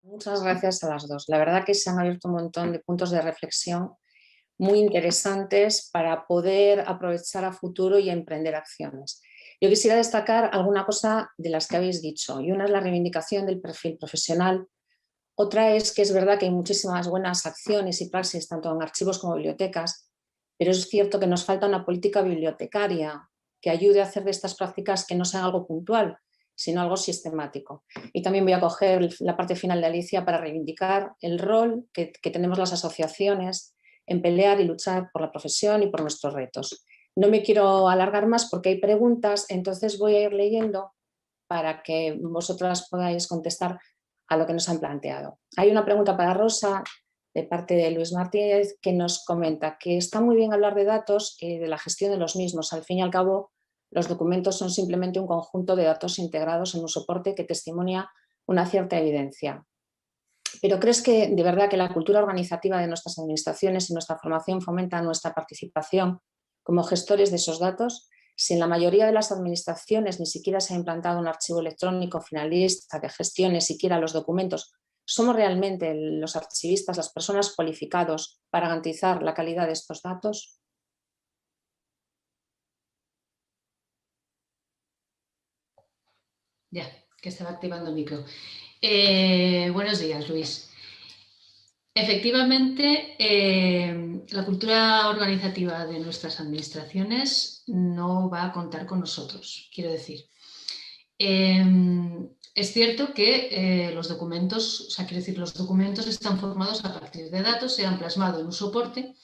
Muchas gracias a las dos. La verdad que se han abierto un montón de puntos de reflexión muy interesantes para poder aprovechar a futuro y emprender acciones. Yo quisiera destacar alguna cosa de las que habéis dicho, y una es la reivindicación del perfil profesional. Otra es que es verdad que hay muchísimas buenas acciones y praxis, tanto en archivos como bibliotecas, pero es cierto que nos falta una política bibliotecaria que ayude a hacer de estas prácticas que no sean algo puntual, sino algo sistemático. Y también voy a coger la parte final de Alicia para reivindicar el rol que tenemos las asociaciones en pelear y luchar por la profesión y por nuestros retos. No me quiero alargar más porque hay preguntas, entonces voy a ir leyendo para que vosotras podáis contestar a lo que nos han planteado. Hay una pregunta para Rosa de parte de Luis Martínez que nos comenta que está muy bien hablar de datos y de la gestión de los mismos. Al fin y al cabo, los documentos son simplemente un conjunto de datos integrados en un soporte que testimonia una cierta evidencia. Pero ¿crees que de verdad que la cultura organizativa de nuestras administraciones y nuestra formación fomenta nuestra participación como gestores de esos datos? Si en la mayoría de las administraciones ni siquiera se ha implantado un archivo electrónico finalista que gestione siquiera los documentos, ¿somos realmente los archivistas, las personas cualificados para garantizar la calidad de estos datos? Ya, que estaba activando el micro. Buenos días, Luis. Efectivamente, la cultura organizativa de nuestras administraciones no va a contar con nosotros, quiero decir. Es cierto que los documentos, o sea, quiero decir, los documentos están formados a partir de datos, se han plasmado en un soporte,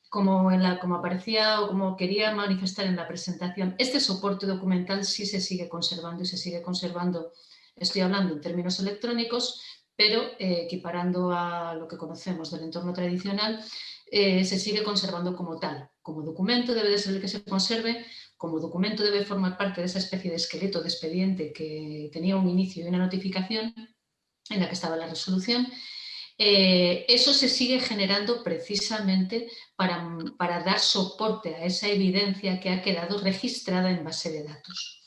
como aparecía o como quería manifestar en la presentación. Este soporte documental sí se sigue conservando y se sigue conservando, estoy hablando en términos electrónicos, pero equiparando a lo que conocemos del entorno tradicional, se sigue conservando como tal. Como documento debe de ser el que se conserve, como documento debe formar parte de esa especie de esqueleto de expediente que tenía un inicio y una notificación en la que estaba la resolución. Eso se sigue generando precisamente para dar soporte a esa evidencia que ha quedado registrada en base de datos.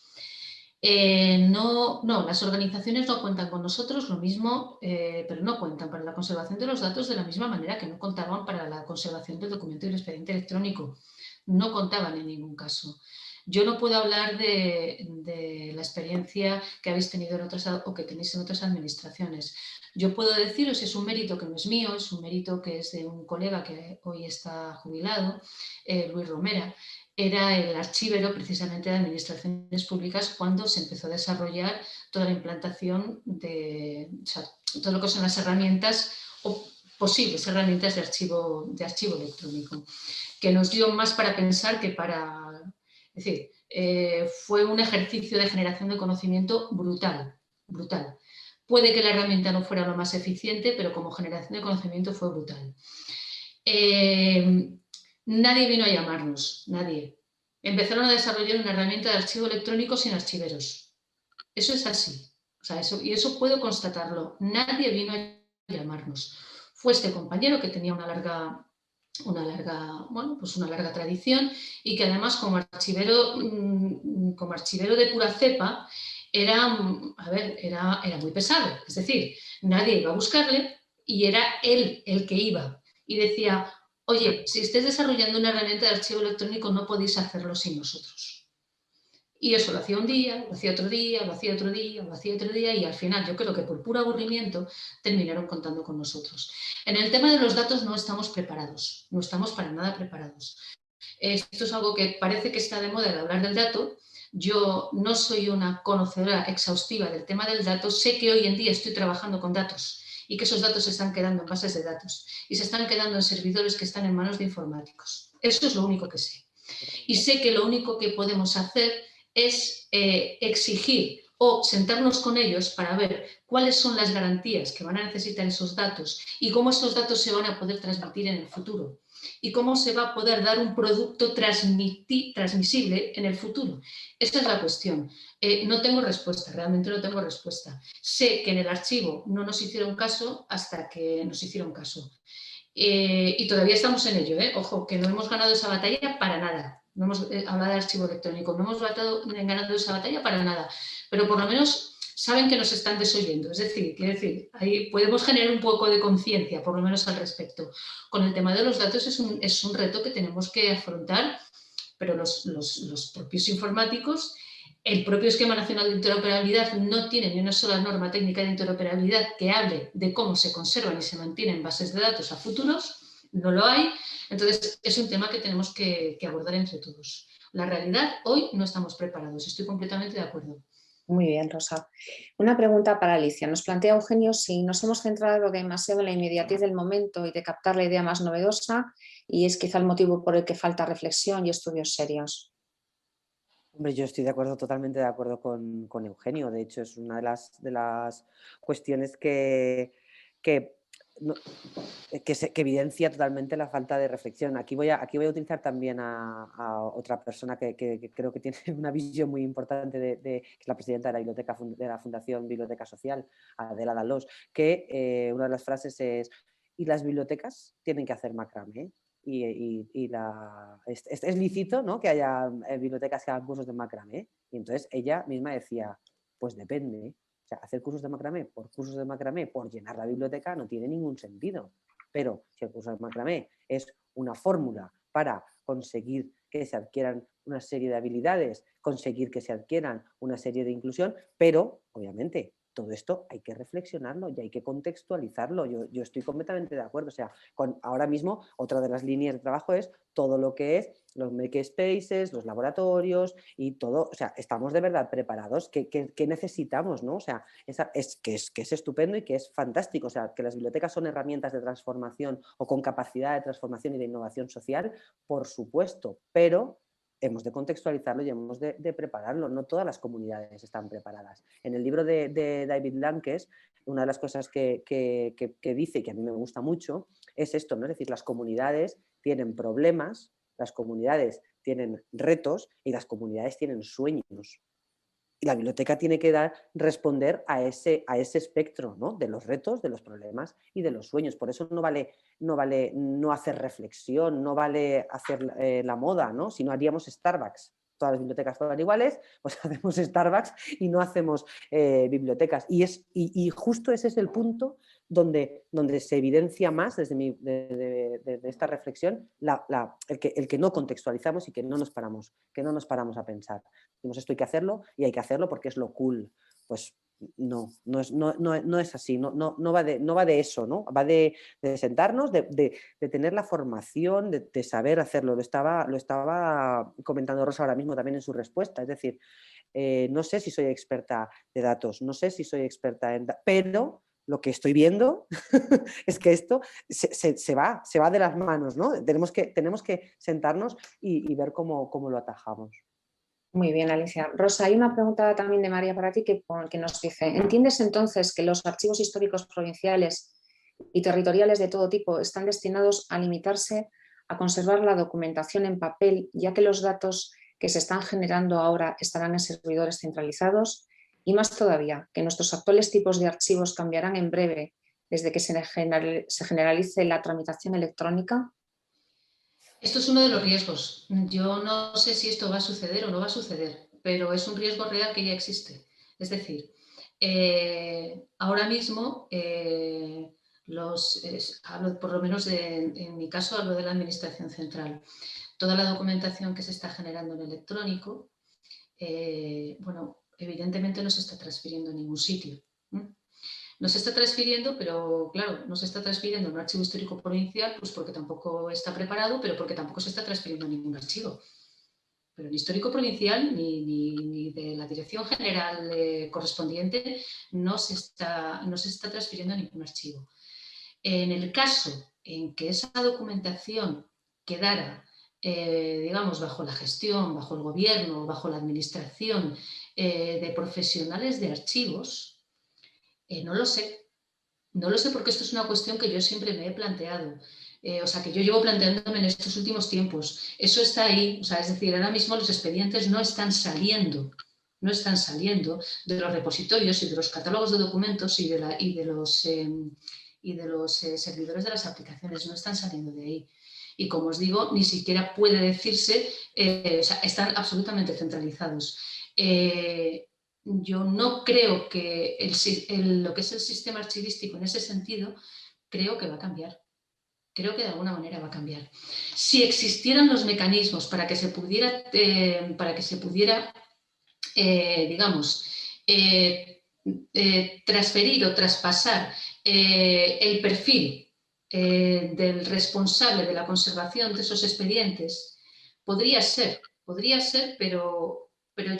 No, las organizaciones no cuentan con nosotros, lo mismo, pero no cuentan para la conservación de los datos de la misma manera que no contaban para la conservación del documento y el expediente electrónico. No contaban en ningún caso. Yo no puedo hablar de la experiencia que habéis tenido en otras o que tenéis en otras administraciones. Yo puedo deciros, es un mérito que no es mío, es un mérito que es de un colega que hoy está jubilado, Luis Romera. Era el archivero precisamente de administraciones públicas cuando se empezó a desarrollar toda la implantación de, o sea, todo lo que son las herramientas o posibles herramientas de archivo electrónico, que nos dio más para pensar que para... Es decir, fue un ejercicio de generación de conocimiento brutal, brutal. Puede que la herramienta no fuera lo más eficiente, pero como generación de conocimiento fue brutal. Nadie vino a llamarnos, nadie. Empezaron a desarrollar una herramienta de archivo electrónico sin archiveros. Eso es así. O sea, eso puedo constatarlo. Nadie vino a llamarnos. Fue este compañero que tenía una larga tradición y que además como archivero de pura cepa era muy pesado. Es decir, nadie iba a buscarle y era él el que iba. Y decía, oye, si estáis desarrollando una herramienta de archivo electrónico no podéis hacerlo sin nosotros. Y eso lo hacía un día, lo hacía otro día, lo hacía otro día, lo hacía otro día y al final yo creo que por puro aburrimiento terminaron contando con nosotros. En el tema de los datos no estamos preparados, no estamos para nada preparados. Esto es algo que parece que está de moda de hablar del dato. Yo no soy una conocedora exhaustiva del tema del dato, sé que hoy en día estoy trabajando con datos y que esos datos se están quedando en bases de datos y se están quedando en servidores que están en manos de informáticos. Eso es lo único que sé. Y sé que lo único que podemos hacer es exigir o sentarnos con ellos para ver cuáles son las garantías que van a necesitar esos datos y cómo esos datos se van a poder transmitir en el futuro y cómo se va a poder dar un producto transmisible en el futuro. Esta es la cuestión. No tengo respuesta, realmente no tengo respuesta. Sé que en el archivo no nos hicieron caso hasta que nos hicieron caso. Y todavía estamos en ello, ojo, que no hemos ganado esa batalla para nada. No hemos hablado de archivo electrónico, no hemos ganado esa batalla para nada. Pero por lo menos saben que nos están desoyendo. Es decir, quiero decir, ahí podemos generar un poco de conciencia, por lo menos al respecto. Con el tema de los datos es un reto que tenemos que afrontar, pero los propios informáticos, el propio Esquema Nacional de Interoperabilidad no tiene ni una sola norma técnica de interoperabilidad que hable de cómo se conservan y se mantienen bases de datos a futuros, no lo hay. Entonces, es un tema que tenemos que abordar entre todos. La realidad, hoy no estamos preparados, estoy completamente de acuerdo. Muy bien, Rosa. Una pregunta para Alicia. Nos plantea Eugenio si nos hemos centrado demasiado en la inmediatez del momento y de captar la idea más novedosa, y es quizá el motivo por el que falta reflexión y estudios serios. Hombre, yo estoy de acuerdo, totalmente de acuerdo con Eugenio. De hecho, es una de las cuestiones no- que evidencia totalmente la falta de reflexión. Aquí voy a utilizar también a otra persona que creo que tiene una visión muy importante que es la presidenta de la biblioteca, de la Fundación Biblioteca Social, Adela Dalós, que una de las frases es: y las bibliotecas tienen que hacer macramé. Es lícito, ¿no?, que haya bibliotecas que hagan cursos de macramé. Y entonces ella misma decía, pues depende. O sea, hacer cursos de macramé, por llenar la biblioteca, no tiene ningún sentido. Pero si el curso de macramé es una fórmula para conseguir que se adquieran una serie de habilidades, conseguir que se adquieran una serie de inclusión, pero obviamente todo esto hay que reflexionarlo y hay que contextualizarlo. Yo estoy completamente de acuerdo. O sea, ahora mismo otra de las líneas de trabajo es todo lo que es los makerspaces, los laboratorios y todo. O sea, estamos de verdad preparados. ¿Qué necesitamos, ¿no? O sea, que es estupendo y que es fantástico. O sea, que las bibliotecas son herramientas de transformación o con capacidad de transformación y de innovación social, por supuesto, pero hemos de contextualizarlo y hemos de prepararlo. No todas las comunidades están preparadas. En el libro de David Lankes, una de las cosas que dice, que a mí me gusta mucho, es esto, ¿no? Es decir, las comunidades tienen problemas, las comunidades tienen retos y las comunidades tienen sueños. Y la biblioteca tiene que responder a ese espectro, ¿no?, de los retos, de los problemas y de los sueños. Por eso no vale no hacer reflexión, no vale hacer la moda, ¿no? Si no, haríamos Starbucks. Todas las bibliotecas fueran iguales, pues hacemos Starbucks y no hacemos bibliotecas. Y justo ese es el punto donde se evidencia más desde esta reflexión el que no contextualizamos y que no nos paramos a pensar. Decimos, esto hay que hacerlo y hay que hacerlo porque es lo cool. Pues no es así, no va de eso, ¿no? Va de sentarnos, de tener la formación, de saber hacerlo. Lo estaba comentando Rosa ahora mismo también en su respuesta. Es decir, no sé si soy experta de datos, no sé si soy experta pero lo que estoy viendo es que esto se va de las manos, ¿no? Tenemos que sentarnos y ver cómo lo atajamos. Muy bien, Alicia. Rosa, hay una pregunta también de María para ti que nos dice: ¿entiendes entonces que los archivos históricos provinciales y territoriales de todo tipo están destinados a limitarse a conservar la documentación en papel, ya que los datos que se están generando ahora estarán en servidores centralizados? Y más todavía, que nuestros actuales tipos de archivos cambiarán en breve desde que se generalice la tramitación electrónica. Esto es uno de los riesgos. Yo no sé si esto va a suceder o no va a suceder, pero es un riesgo real que ya existe. Es decir, ahora mismo, por lo menos en mi caso, hablo de la Administración Central. Toda la documentación que se está generando en electrónico, bueno, evidentemente no se está transfiriendo a ningún sitio. No se está transfiriendo, pero claro, no se está transfiriendo a un archivo histórico provincial, pues porque tampoco está preparado, pero porque tampoco se está transfiriendo a ningún archivo. Pero en histórico provincial ni de la dirección general correspondiente no se está transfiriendo a ningún archivo. En el caso en que esa documentación quedara, digamos, bajo la gestión, bajo el gobierno, bajo la administración de profesionales de archivos, no lo sé. No lo sé porque esto es una cuestión que yo siempre me he planteado. O sea, que yo llevo planteándome en estos últimos tiempos. Eso está ahí. O sea, es decir, ahora mismo los expedientes no están saliendo de los repositorios y de los catálogos de documentos y de los servidores de las aplicaciones. No están saliendo de ahí. Y como os digo, ni siquiera puede decirse, o sea, están absolutamente centralizados. yo no creo que lo que es el sistema archivístico en ese sentido, creo que va a cambiar. Creo que de alguna manera va a cambiar. Si existieran los mecanismos para que se pudiera, digamos, transferir o traspasar el perfil del responsable de la conservación de esos expedientes, podría ser, pero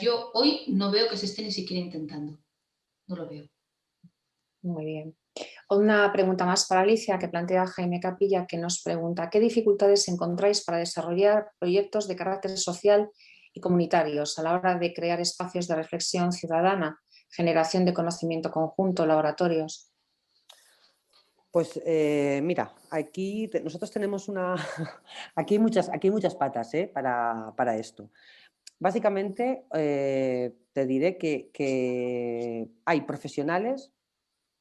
yo hoy no veo que se esté ni siquiera intentando. No lo veo. Muy bien. Una pregunta más para Alicia que plantea Jaime Capilla, que nos pregunta: ¿qué dificultades encontráis para desarrollar proyectos de carácter social y comunitarios a la hora de crear espacios de reflexión ciudadana, generación de conocimiento conjunto, laboratorios? Pues mira, aquí nosotros tenemos una... aquí hay muchas patas para esto. Básicamente te diré que hay profesionales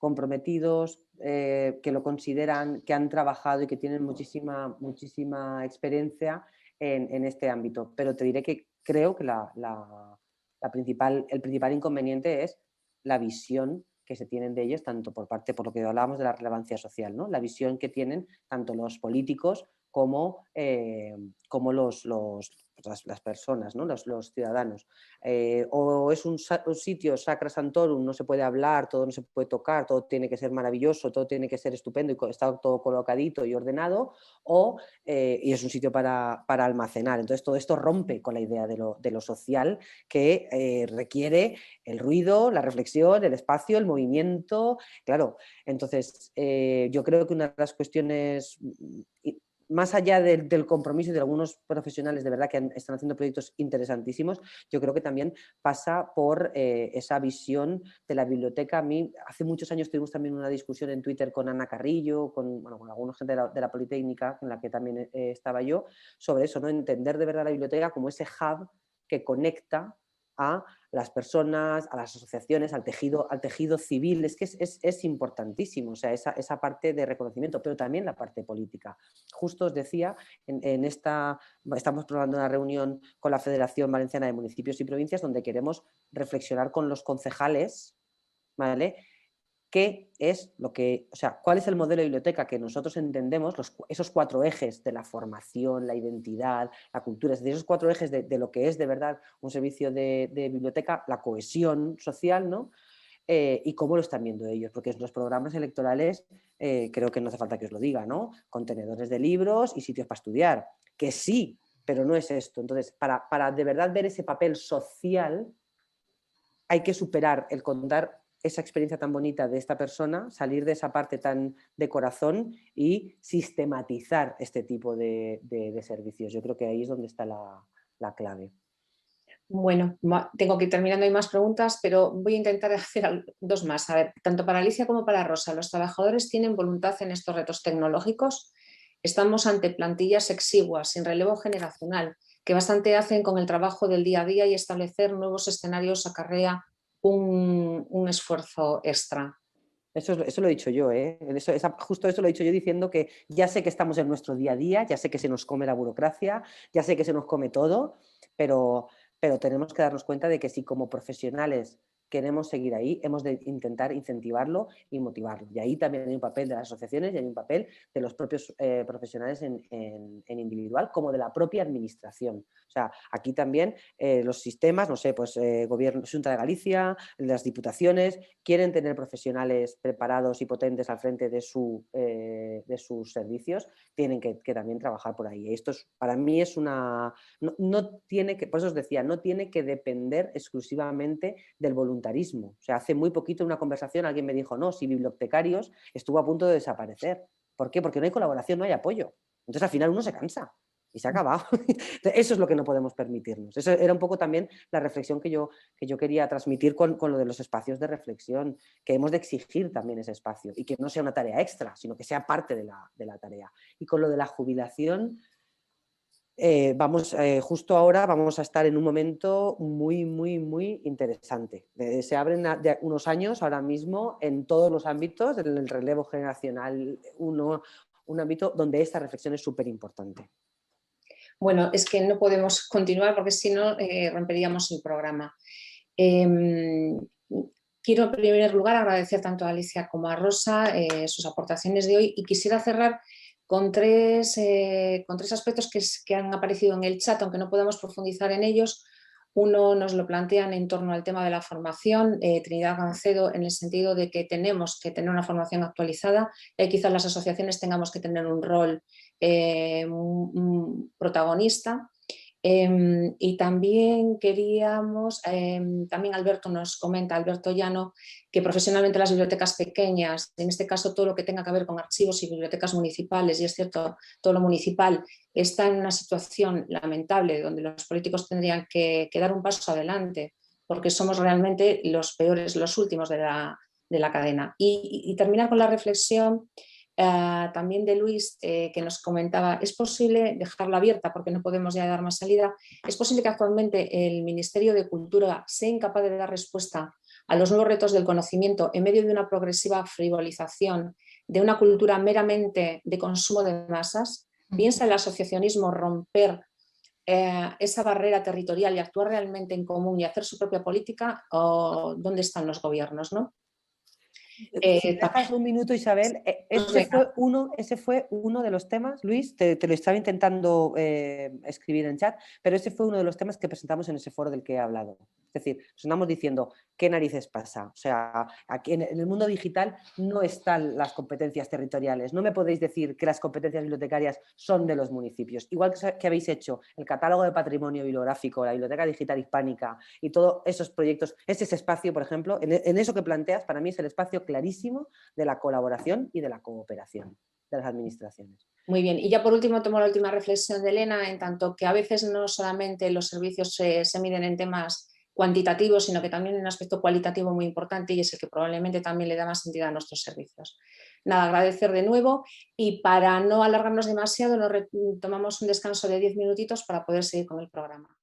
comprometidos, que lo consideran, que han trabajado y que tienen muchísima experiencia en este ámbito. Pero te diré que creo que el principal inconveniente es la visión que se tienen de ellos, tanto por lo que hablábamos de la relevancia social, ¿no? La visión que tienen tanto los políticos como las personas, ¿no? los ciudadanos. O es un sitio sacra santorum, no se puede hablar, todo no se puede tocar, todo tiene que ser maravilloso, todo tiene que ser estupendo y está todo colocadito y ordenado, y es un sitio para almacenar. Entonces todo esto rompe con la idea de lo social, que requiere el ruido, la reflexión, el espacio, el movimiento. Claro, entonces yo creo que una de las cuestiones, más allá del compromiso de algunos profesionales de verdad que están haciendo proyectos interesantísimos, yo creo que también pasa por esa visión de la biblioteca. A mí, hace muchos años tuvimos también una discusión en Twitter con Ana Carrillo, con alguna gente de la Politécnica, en la que también estaba yo, sobre eso, ¿no? Entender de verdad la biblioteca como ese hub que conecta a las personas, a las asociaciones, al tejido civil. Es que es importantísimo, o sea, esa parte de reconocimiento, pero también la parte política. Justo os decía, estamos probando una reunión con la Federación Valenciana de Municipios y Provincias donde queremos reflexionar con los concejales, ¿vale? ¿Qué es cuál es el modelo de biblioteca que nosotros entendemos, esos 4 ejes de la formación, la identidad, la cultura, es decir, esos 4 ejes de lo que es de verdad un servicio de biblioteca, la cohesión social, ¿no? Y cómo lo están viendo ellos, porque en los programas electorales creo que no hace falta que os lo diga, ¿no? Contenedores de libros y sitios para estudiar, que sí, pero no es esto. Entonces, para de verdad ver ese papel social, hay que superar el contar esa experiencia tan bonita de esta persona, salir de esa parte tan de corazón y sistematizar este tipo de servicios. Yo creo que ahí es donde está la clave. Bueno, tengo que ir terminando, hay más preguntas, pero voy a intentar hacer 2 más. A ver, tanto para Alicia como para Rosa, ¿los trabajadores tienen voluntad en estos retos tecnológicos? Estamos ante plantillas exiguas, sin relevo generacional, que bastante hacen con el trabajo del día a día, y establecer nuevos escenarios acarrea un esfuerzo extra. Eso lo he dicho yo, justo eso lo he dicho yo, diciendo que ya sé que estamos en nuestro día a día, ya sé que se nos come la burocracia, ya sé que se nos come todo, pero tenemos que darnos cuenta de que si como profesionales queremos seguir ahí, hemos de intentar incentivarlo y motivarlo. Y ahí también hay un papel de las asociaciones y hay un papel de los propios profesionales en individual, como de la propia administración. O sea, aquí también los sistemas, no sé, pues Gobierno, Xunta de Galicia, las diputaciones, quieren tener profesionales preparados y potentes al frente de sus servicios, tienen que también trabajar por ahí. Esto para mí es una... No tiene que, por eso os decía, no tiene que depender exclusivamente del voluntarismo. O sea, hace muy poquito en una conversación alguien me dijo, no, si bibliotecarios estuvo a punto de desaparecer. ¿Por qué? Porque no hay colaboración, no hay apoyo. Entonces al final uno se cansa y se ha acabado. Eso es lo que no podemos permitirnos. Eso era un poco también la reflexión que yo quería transmitir con lo de los espacios de reflexión, que hemos de exigir también ese espacio y que no sea una tarea extra, sino que sea parte de la tarea. Y con lo de la jubilación, justo ahora vamos a estar en un momento muy, muy, muy interesante. Se abren de unos años ahora mismo en todos los ámbitos, en el relevo generacional, un ámbito donde esta reflexión es súper importante. Bueno, es que no podemos continuar porque si no romperíamos el programa. Quiero en primer lugar agradecer tanto a Alicia como a Rosa sus aportaciones de hoy y quisiera cerrar con tres aspectos que han aparecido en el chat, aunque no podamos profundizar en ellos. Uno nos lo plantean en torno al tema de la formación, Trinidad Gancedo, en el sentido de que tenemos que tener una formación actualizada, quizás las asociaciones tengamos que tener un rol protagonista. Y también queríamos, también Alberto nos comenta, Alberto Llano, que profesionalmente las bibliotecas pequeñas, en este caso todo lo que tenga que ver con archivos y bibliotecas municipales, y es cierto, todo lo municipal está en una situación lamentable donde los políticos tendrían que dar un paso adelante, porque somos realmente los peores, los últimos de la cadena. Y terminar con la reflexión también de Luis, que nos comentaba, es posible dejarla abierta porque no podemos ya dar más salida, es posible que actualmente el Ministerio de Cultura sea incapaz de dar respuesta a los nuevos retos del conocimiento en medio de una progresiva frivolización de una cultura meramente de consumo de masas. ¿Piensa el asociacionismo romper esa barrera territorial y actuar realmente en común y hacer su propia política? ¿O dónde están los gobiernos, no? Si me dejas un minuto, Isabel, ese fue uno de los temas, Luis, te lo estaba intentando escribir en chat, pero ese fue uno de los temas que presentamos en ese foro del que he hablado. Es decir, nos andamos diciendo, ¿qué narices pasa? O sea, aquí en el mundo digital no están las competencias territoriales. No me podéis decir que las competencias bibliotecarias son de los municipios. Igual que habéis hecho el catálogo de patrimonio bibliográfico, la Biblioteca Digital Hispánica y todos esos proyectos, ese espacio, por ejemplo, en eso que planteas, para mí es el espacio clarísimo de la colaboración y de la cooperación de las administraciones. Muy bien, y ya por último tomo la última reflexión de Elena, en tanto que a veces no solamente los servicios se miden en temas cuantitativos, sino que también en un aspecto cualitativo muy importante y es el que probablemente también le da más sentido a nuestros servicios. Nada, agradecer de nuevo y para no alargarnos demasiado, nos tomamos un descanso de 10 minutitos para poder seguir con el programa.